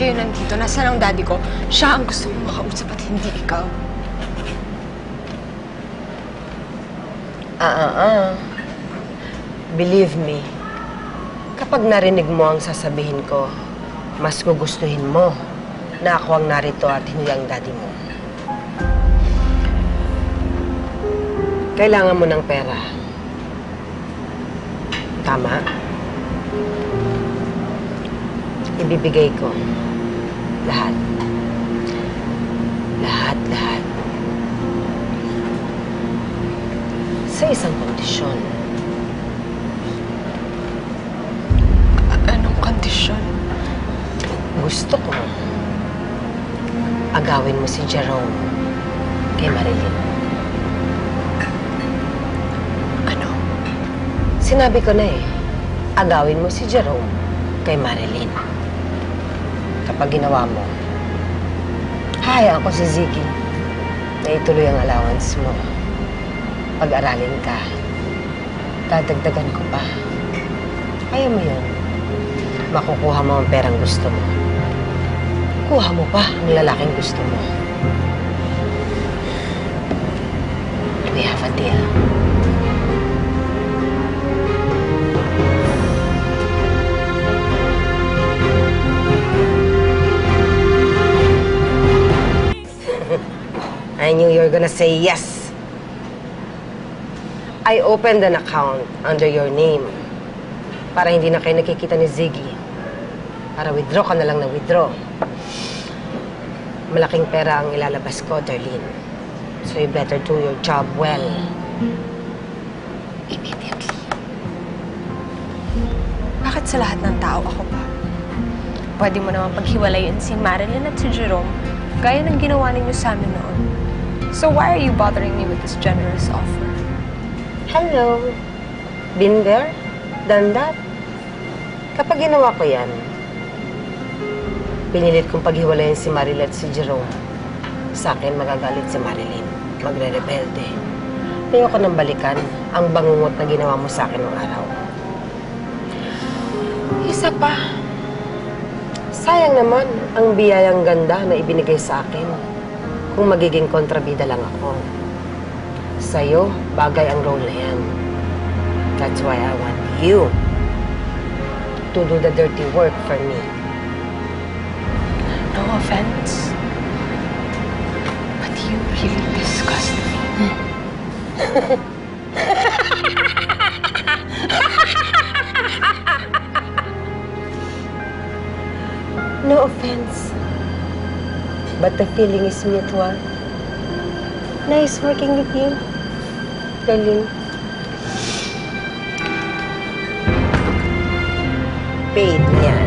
kayo nandito, nasaan ang daddy ko? Siya ang gusto kong makausap at hindi ikaw. Believe me, kapag narinig mo ang sasabihin ko, mas gugustuhin mo na ako ang narito at hindi ang daddy mo. Kailangan mo ng pera. Tama? Ibibigay ko. Lahat. Lahat. Sa isang kondisyon. Anong kondisyon? Gusto ko agawin mo si Jerome kay Marilyn. Ano? Sinabi ko na eh, agawin mo si Jerome kay Marilyn. Kapag ginawa mo, hayaan ko si Ziggy na ituloy ang allowance mo. Pag-aralin ka, dadagdagan ko pa. Kaya mo yun. Makukuha mo ang perang gusto mo. Kuha mo pa ang lalaking gusto mo. We have a deal. I knew you were gonna say yes. I opened an account under your name para hindi na kayo nakikita ni Ziggy. Para withdraw ka na lang na withdraw. Malaking pera ang ilalabas ko, Darlene. So you better do your job well. Immediately. Bakit sa lahat ng tao ako pa? Pwede mo naman paghiwalayin si Marilyn at si Jerome gaya ng ginawa ninyo sa amin noon. So why are you bothering me with this generous offer? Hello. Been there? Done that? Kapag ginawa ko yan, pinilit kong paghiwalayin si Marilyn at si Jerome. Sa akin, magagalit si Marilyn. Magre-rebelde. Ayoko nang balikan ang bangungot na ginawa mo sa akin noong araw. Isa pa, sayang naman ang biyayang ganda na ibinigay sa akin kung magiging kontrabida lang ako. Sa'yo, bagay ang role na yan. That's why I want you to do the dirty work for me. No offense, but you really disgust me. No offense, but the feeling is mutual. Nice working with you, Darlene. Paid niya.